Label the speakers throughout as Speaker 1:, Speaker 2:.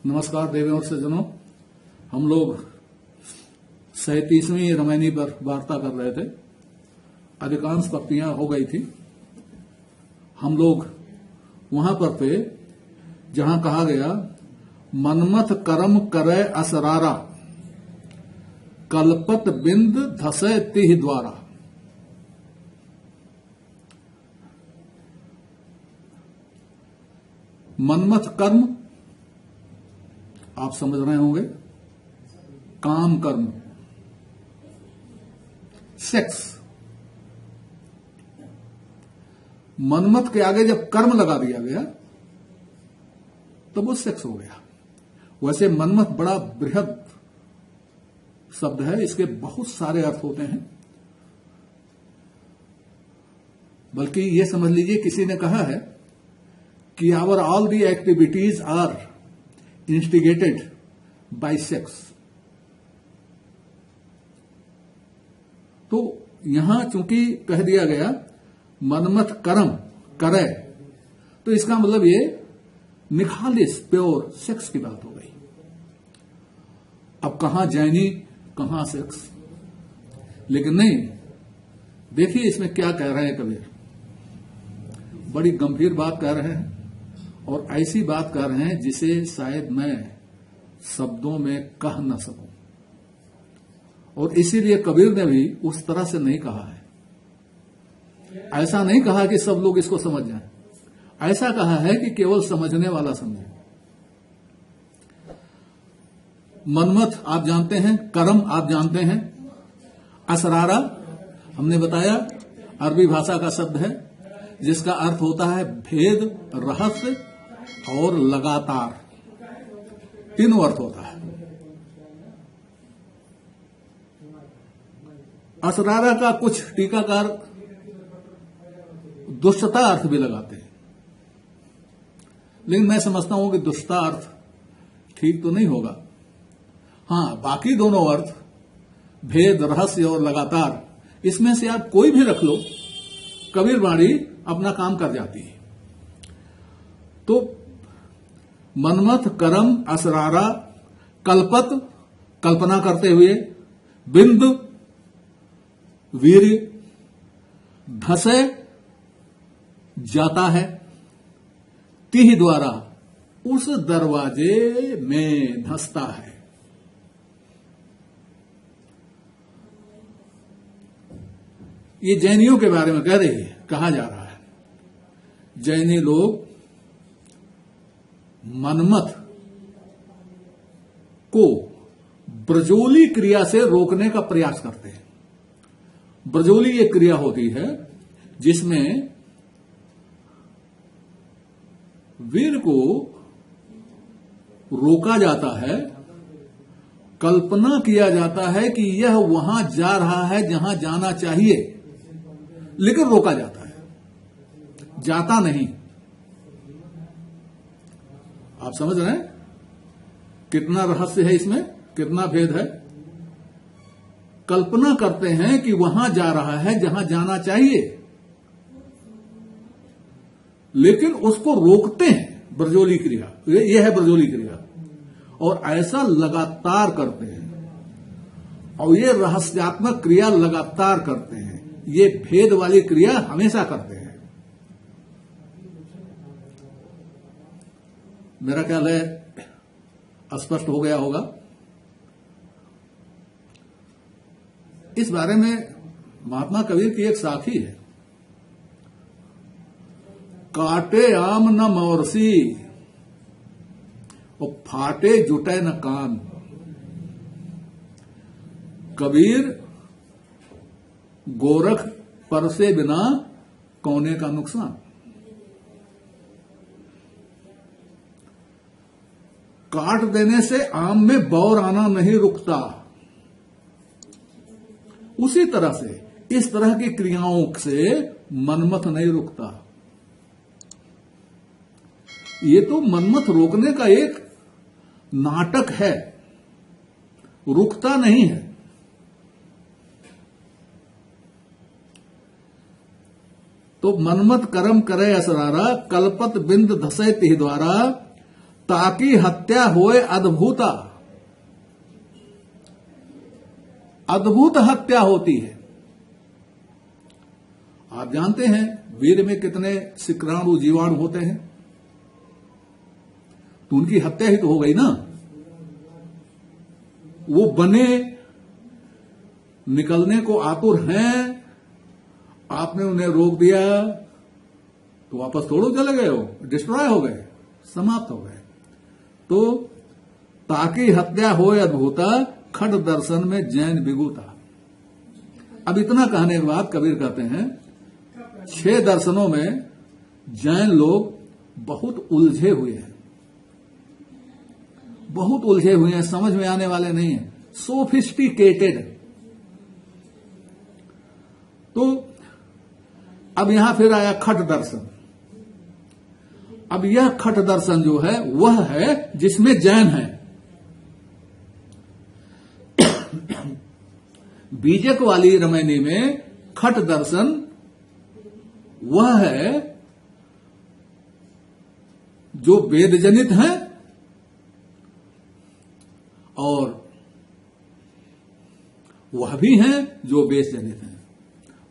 Speaker 1: नमस्कार देवियों और सज्जनों, हम लोग 37वीं रामायणी पर वार्ता कर रहे थे। अधिकांश पंक्तियां हो गई थी। हम लोग वहां पर थे जहां कहा गया, मनमथ करम करे असरारा, कल्पत बिंद धसे तिह द्वारा। मनमथ कर्म आप समझ रहे होंगे, काम कर्म, सेक्स। मनमथ के आगे जब कर्म लगा दिया गया तो वो सेक्स हो गया। वैसे मनमथ बड़ा बृहद शब्द है, इसके बहुत सारे अर्थ होते हैं। बल्कि ये समझ लीजिए, किसी ने कहा है कि our all the activities are instigated by sex. तो यहां चूंकि कह दिया गया मनमथ कर्म करे, तो इसका मतलब ये निखालिस प्योर सेक्स की बात हो गई। अब कहां जैनी कहां सेक्स, लेकिन नहीं। देखिए इसमें क्या कह रहे हैं कबीर। बड़ी गंभीर बात कह रहे हैं और ऐसी बात कर रहे हैं जिसे शायद मैं शब्दों में कह न सकूं। और इसीलिए कबीर ने भी उस तरह से नहीं कहा है। ऐसा नहीं कहा कि सब लोग इसको समझ जाएं। ऐसा कहा है कि केवल समझने वाला समझे। मनमथ आप जानते हैं, कर्म आप जानते हैं, असरारा हमने बताया अरबी भाषा का शब्द है जिसका अर्थ होता है भेद, रहस्य और लगातार। तीनों अर्थ होता है। असरारा का कुछ टीकाकार दुष्टता अर्थ भी लगाते हैं, लेकिन मैं समझता हूं कि दुष्टता अर्थ ठीक तो नहीं होगा। हां, बाकी दोनों अर्थ भेद, रहस्य और लगातार, इसमें से आप कोई भी रख लो, कबीर वाणी अपना काम कर जाती है। तो मनमथ करम असरारा, कल्पत कल्पना करते हुए, बिंद वीर, धसे जाता है, तिह द्वारा उस दरवाजे में धंसता है। ये जैनियों के बारे में कह रही है, कहा जा रहा है। जैनी लोग मनमथ को ब्रजोली क्रिया से रोकने का प्रयास करते हैं। ब्रजोली एक क्रिया होती है जिसमें वीर को रोका जाता है, कल्पना किया जाता है कि यह वहां जा रहा है जहां जाना चाहिए, लेकिन रोका जाता है, जाता नहीं। आप समझ रहे हैं कितना रहस्य है इसमें, कितना भेद है। कल्पना करते हैं कि वहां जा रहा है जहां जाना चाहिए, लेकिन उसको रोकते हैं। ब्रजोली क्रिया यह है, ब्रजोली क्रिया। और ऐसा लगातार करते हैं, और ये रहस्यात्मक क्रिया लगातार करते हैं। ये भेद वाली क्रिया हमेशा करते हैं। मेरा ख्याल है स्पष्ट हो गया होगा। इस बारे में महात्मा कबीर की एक साखी है, काटे आम न मौरसी और फाटे जुटे न कान। कबीर गोरख पर से बिना कौने का नुकसान। काट देने से आम में बौर आना नहीं रुकता, उसी तरह से इस तरह की क्रियाओं से मनमथ नहीं रुकता। ये तो मनमथ रोकने का एक नाटक है, रुकता नहीं है। तो मनमथ करम करे असरारा, कल्पत बिंद धसे तिह द्वारा, ताकि हत्या होए अद्भुता, अद्भुत हत्या होती है। आप जानते हैं वीर में कितने शुक्राणु जीवाणु होते हैं, तो उनकी हत्या ही तो हो गई ना। वो बने निकलने को आतुर हैं, आपने उन्हें रोक दिया तो वापस थोड़ो चले गए हो, डिस्ट्रॉय हो गए, समाप्त हो गए। तो ताकि हत्या होए अद्भुता, खड दर्शन में जैन विगुता। अब इतना कहने के बाद कबीर कहते हैं 6 दर्शनों में जैन लोग बहुत उलझे हुए हैं, बहुत उलझे हुए हैं, समझ में आने वाले नहीं है, सोफिस्टिकेटेड। तो अब यहां फिर आया खट दर्शन। अब यह खट दर्शन जो है वह है जिसमें जैन है। बीजक वाली रामायणी में खट दर्शन वह है जो वेद जनित है और वह भी है जो वेद जनित है।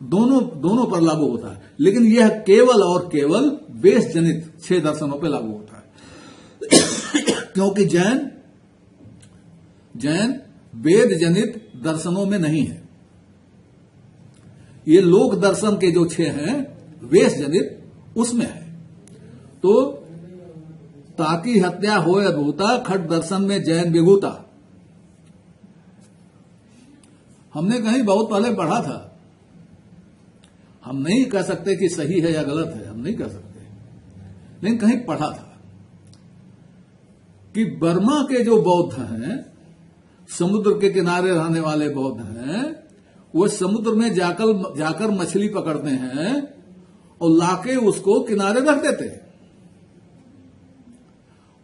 Speaker 1: दोनों पर लागू होता है, लेकिन यह केवल और केवल वेद जनित 6 दर्शनों पर लागू होता है। क्योंकि जैन वेद जनित दर्शनों में नहीं है। ये लोक दर्शन के जो 6 हैं वेद जनित उसमें है। तो ताकि हत्या होए अद्भुता, खट दर्शन में जैन विगुता। हमने कहीं बहुत पहले पढ़ा था, हम नहीं कह सकते कि सही है या गलत है, हम नहीं कह सकते, लेकिन कहीं पढ़ा था कि बर्मा के जो बौद्ध हैं, समुद्र के किनारे रहने वाले बौद्ध हैं, वो समुद्र में जाकर मछली पकड़ते हैं और लाके उसको किनारे रख देते हैं,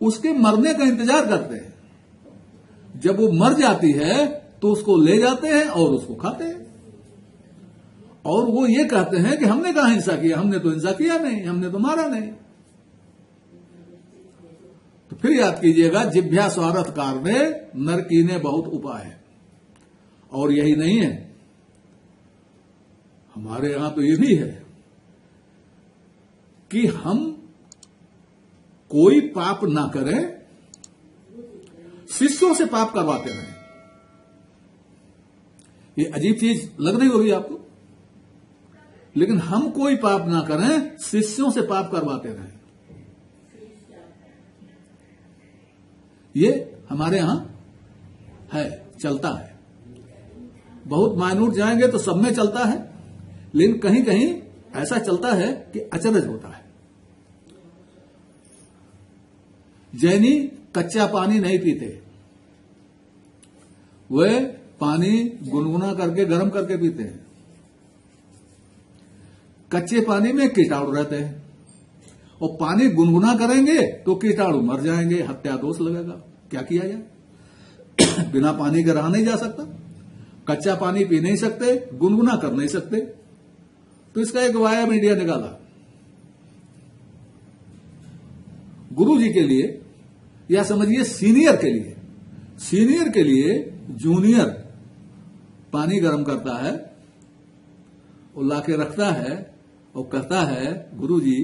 Speaker 1: उसके मरने का इंतजार करते हैं। जब वो मर जाती है तो उसको ले जाते हैं और उसको खाते हैं। और वो ये कहते हैं कि हमने कहां हिंसा किया, हमने तो हिंसा किया नहीं, हमने तो मारा नहीं। तो फिर याद कीजिएगा, जिभ्या स्वार्थ कारणे नर कीने बहुत उपाय। और यही नहीं है, हमारे यहां तो ये भी है कि हम कोई पाप ना करें, शिष्यों से पाप करवाते रहें। ये अजीब चीज लग रही होगी आपको, लेकिन हम कोई पाप ना करें, शिष्यों से पाप करवाते रहें। ये हमारे यहां है, चलता है। बहुत माइन्यूट जाएंगे तो सब में चलता है, लेकिन कहीं कहीं ऐसा चलता है कि अचरज होता है। जैनी कच्चा पानी नहीं पीते, वे पानी गुनगुना करके गर्म करके पीते हैं। कच्चे पानी में कीटाणु रहते हैं और पानी गुनगुना करेंगे तो कीटाणु मर जाएंगे, हत्या दोष लगेगा। क्या किया जाए? बिना पानी के रहा नहीं जा सकता, कच्चा पानी पी नहीं सकते, गुनगुना कर नहीं सकते, तो इसका एक वाया मीडिया निकाला। गुरु जी के लिए या समझिए सीनियर के लिए जूनियर पानी गर्म करता है और लाके रखता है और कहता है, गुरु जी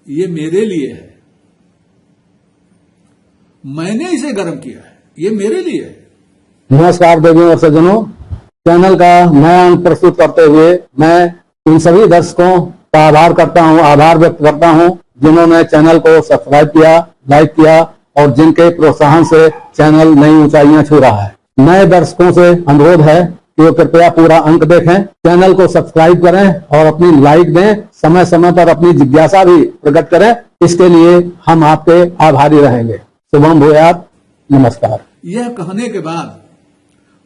Speaker 1: ये मेरे लिए है, मैंने इसे गर्म किया है, ये मेरे लिए है।
Speaker 2: नमस्कार देवियों और सज्जनों, चैनल का नया अंक प्रस्तुत करते हुए मैं इन सभी दर्शकों का आभार व्यक्त करता हूं जिन्होंने चैनल को सब्सक्राइब किया, लाइक किया और जिनके प्रोत्साहन से चैनल नई ऊंचाइयां छू रहा है। नए दर्शकों से अनुरोध है कि वो कृपया पूरा अंक देखें, चैनल को सब्सक्राइब करें और अपनी लाइक दें, समय समय पर अपनी जिज्ञासा भी प्रकट करें। इसके लिए हम आपके आभारी रहेंगे। शुभम भूयात। नमस्कार।
Speaker 1: यह कहने के बाद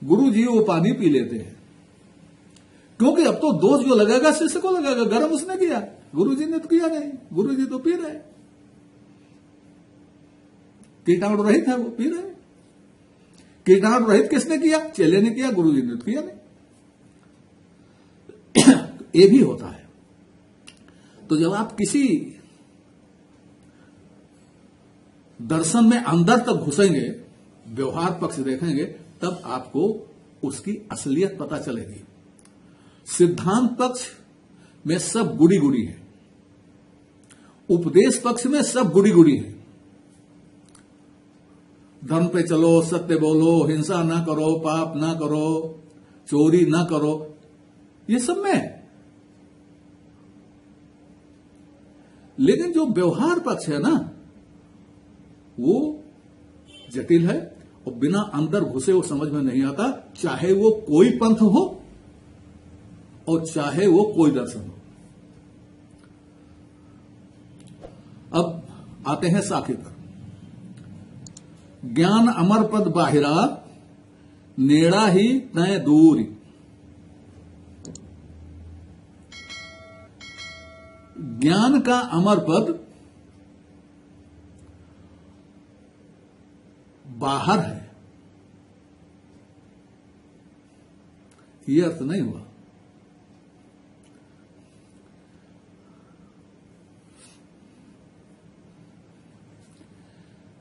Speaker 1: गुरु जी वो पानी पी लेते हैं, क्योंकि अब तो दोष जो लगेगा शिष्य को लगेगा, गर्म उसने किया, गुरु जी ने तो किया नहीं, गुरु जी तो पी रहे, कीटाणु रहित है, वो पी रहे। कीटाणु रहित किसने किया? चेले ने किया, गुरु जी ने तो किया नहीं। ये भी होता है। तो जब आप किसी दर्शन में अंदर तक घुसेंगे, व्यवहार पक्ष देखेंगे, तब आपको उसकी असलियत पता चलेगी। सिद्धांत पक्ष में सब गुड़ी गुड़ी है, उपदेश पक्ष में सब गुड़ी गुड़ी है। धर्म पे चलो, सत्य बोलो, हिंसा ना करो, पाप ना करो, चोरी ना करो, ये सब में है। लेकिन जो व्यवहार पक्ष है ना, वो जटिल है और बिना अंदर घुसे वो समझ में नहीं आता, चाहे वो कोई पंथ हो और चाहे वो कोई दर्शन हो। अब आते हैं साखी पर। ज्ञान अमर पद बाहिरा, नेड़ा ही तय दूरी। ज्ञान का अमर पद बाहर है, यह अर्थ नहीं हुआ।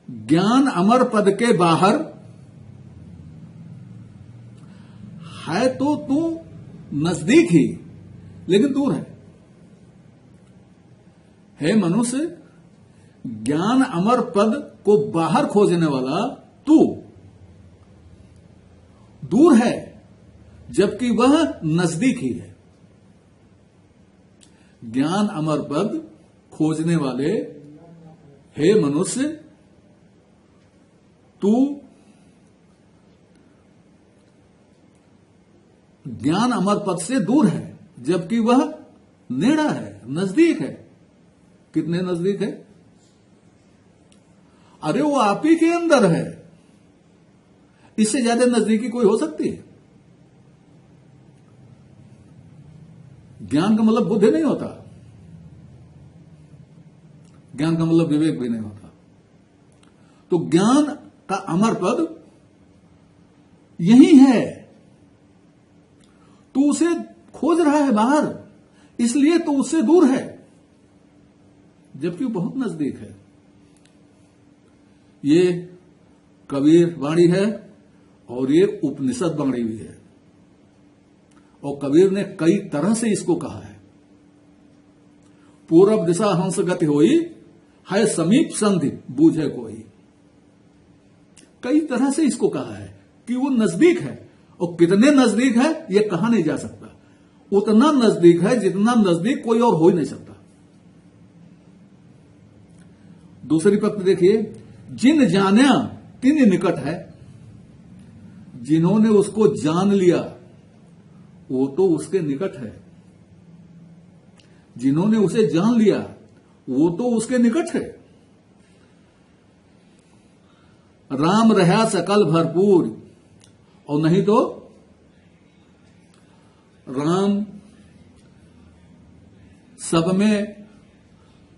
Speaker 1: ज्ञान अमर पद के बाहर है, तो तू नजदीक ही लेकिन दूर है। हे मनुष्य, ज्ञान अमर पद को बाहर खोजने वाला तू दूर है, जबकि वह नजदीक ही है। ज्ञान अमर पद खोजने वाले हे मनुष्य, तू ज्ञान अमर पद से दूर है, जबकि वह नेड़ा है, नजदीक है। कितने नजदीक है? अरे वो आप ही के अंदर है, इससे ज्यादा नजदीकी कोई हो सकती है? ज्ञान का मतलब बुद्धि नहीं होता, ज्ञान का मतलब विवेक भी नहीं होता। तो ज्ञान का अमर पद यही है, तू उसे खोज रहा है बाहर, इसलिए तो उससे दूर है, जबकि वो बहुत नजदीक है। ये कबीर वाणी है और ये उपनिषद वाणी भी है, और कबीर ने कई तरह से इसको कहा है। पूरब दिशा हंस गति होई, है समीप संधि बूझे कोई। कई तरह से इसको कहा है कि वो नजदीक है, और कितने नजदीक है ये कहा नहीं जा सकता। उतना नजदीक है जितना नजदीक कोई और हो ही नहीं सकता। दूसरी पंक्ति देखिए, जिन जाना तिन निकट है। जिन्होंने उसको जान लिया वो तो उसके निकट है, जिन्होंने उसे जान लिया वो तो उसके निकट है। राम रहा सकल भरपूर, और नहीं तो राम सब में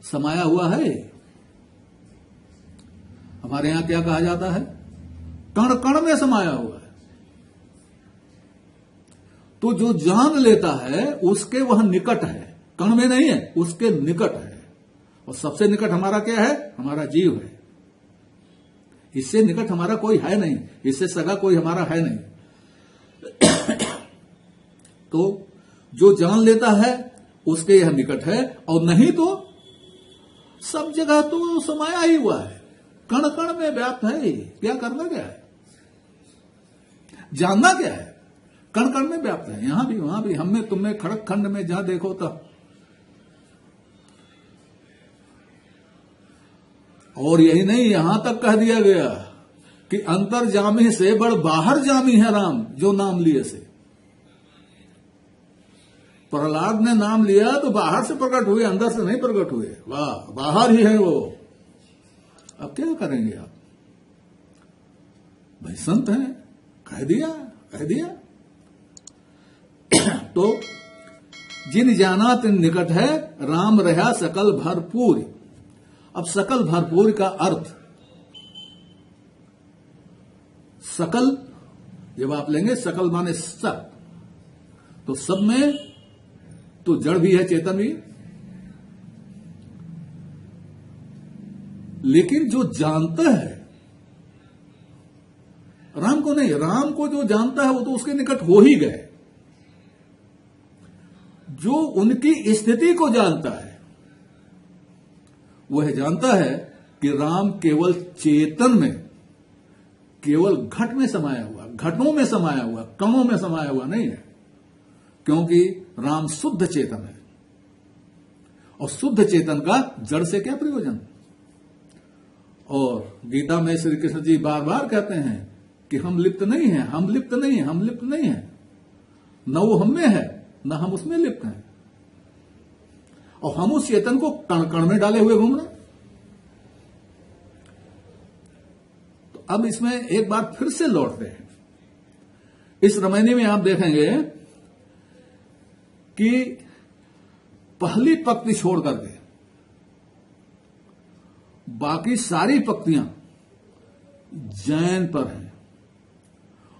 Speaker 1: समाया हुआ है। हमारे यहां क्या कहा जाता है? कण कण में समाया हुआ है। तो जो जान लेता है उसके वह निकट है, कण में नहीं है, उसके निकट है। और सबसे निकट हमारा क्या है? हमारा जीव है। इससे निकट हमारा कोई है नहीं, इससे सगा कोई हमारा है नहीं। तो जो जान लेता है उसके यह निकट है, और नहीं तो सब जगह तो समाया ही हुआ है, कण कण में व्याप्त है। क्या करना क्या है? जानना क्या है? कण कण में व्याप्त है, यहां भी वहां भी, हम में तुम में, खड़क खंड में, जहां देखो तब। और यही नहीं, यहां तक कह दिया गया कि अंतर्जामी से बड़ बाहर जामी है राम, जो नाम लिए से। प्रहलाद ने नाम लिया तो बाहर से प्रकट हुए, अंदर से नहीं प्रकट हुए। वाह, बाहर ही है वो। अब क्या करेंगे आप? भाई संत हैं, कह दिया कह दिया। तो जिन जाना तिन निकट है, राम रहा सकल भरपूर। अब सकल भरपूर का अर्थ, सकल जब आप लेंगे, सकल माने सब, तो सब में तो जड़ भी है, चेतन भी। लेकिन जो जानता है राम को नहीं, राम को जो जानता है वो तो उसके निकट हो ही गए। जो उनकी स्थिति को जानता है वह जानता है कि राम केवल चेतन में, केवल घट में समाया हुआ, घटों में समाया हुआ, कणों में समाया हुआ नहीं है, क्योंकि राम शुद्ध चेतन है। और शुद्ध चेतन का जड़ से क्या प्रयोजन। और गीता में श्री कृष्ण जी बार बार कहते हैं कि हम लिप्त नहीं हैं, हम लिप्त नहीं हैं, हम लिप्त नहीं हैं, न वो हम में है न हम उसमें लिप्त हैं। और हम उस चेतन को कण कण में डाले हुए घूम रहे। तो अब इसमें एक बार फिर से लौटते हैं। इस रामायणी में आप देखेंगे कि पहली पंक्ति छोड़ करके बाकी सारी पंक्तियां जैन पर हैं,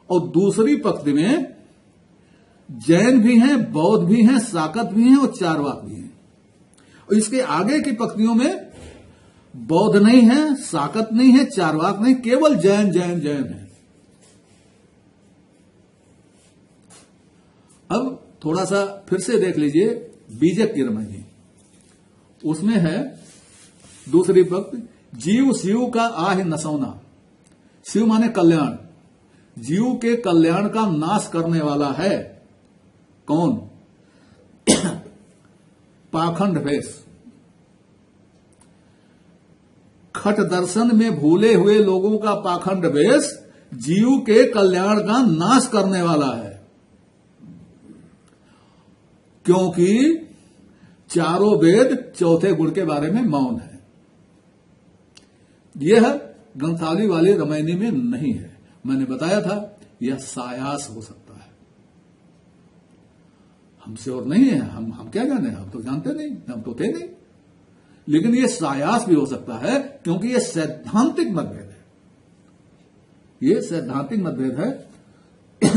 Speaker 1: और दूसरी पंक्ति में जैन भी हैं, बौद्ध भी हैं, साकत भी हैं और चारवाक भी हैं। और इसके आगे की पंक्तियों में बौद्ध नहीं है, साकत नहीं है, चारवाक नहीं, केवल जैन जैन जैन है। अब थोड़ा सा फिर से देख लीजिए बीजक की रामायणी। उसमें है दूसरी पंक्ति, जीव शिव का आह नसौना। शिव माने कल्याण, जीव के कल्याण का नाश करने वाला है कौन। पाखंड भेष। खट दर्शन में भूले हुए लोगों का पाखंड भेष जीव के कल्याण का नाश करने वाला है, क्योंकि चारों वेद चौथे गुण के बारे में मौन है। यह ग्रंथावली वाली रामायणी में नहीं है। मैंने बताया था यह सायास हो सकता है, हमसे और नहीं है। हम क्या जाने, हम तो जानते नहीं, हम तो थे नहीं। लेकिन यह सायास भी हो सकता है, क्योंकि यह सैद्धांतिक मतभेद है, यह सैद्धांतिक मतभेद है।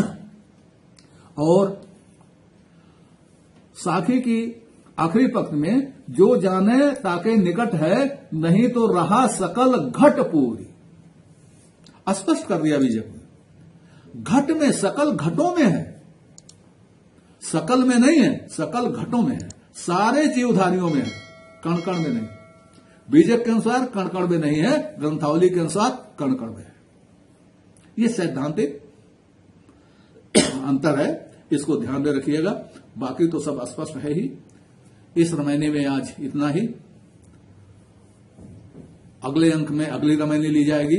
Speaker 1: और साखी की आखिरी पंक्ति में, जो जाने ताके निकट है, नहीं तो रहा सकल घट पूरी। स्पष्ट कर दिया बीजक ने। घट में, सकल घटों में है, सकल में नहीं है, सकल घटों में है, सारे जीवधारियों में है, कण कण में नहीं। बीजक के अनुसार कण कण में नहीं है, ग्रंथावली के अनुसार कण कण में है। यह सैद्धांतिक अंतर है, इसको ध्यान में रखिएगा। बाकी तो सब स्पष्ट है ही। इस रामायणी में आज इतना ही। अगले अंक में अगली रामायणी ली जाएगी।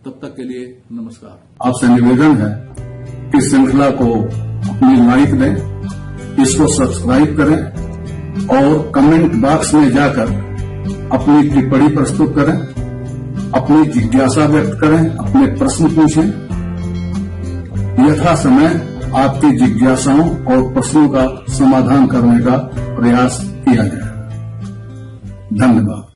Speaker 1: तब तक के लिए नमस्कार।
Speaker 2: आपसे निवेदन है कि श्रृंखला को अपनी लाइक दें, इसको सब्सक्राइब करें और कमेंट बॉक्स में जाकर अपनी टिप्पणी प्रस्तुत करें, अपनी जिज्ञासा व्यक्त करें, अपने प्रश्न पूछें। यथा समय आपकी जिज्ञासाओं और प्रश्नों का समाधान करने का प्रयास किया जाए। धन्यवाद।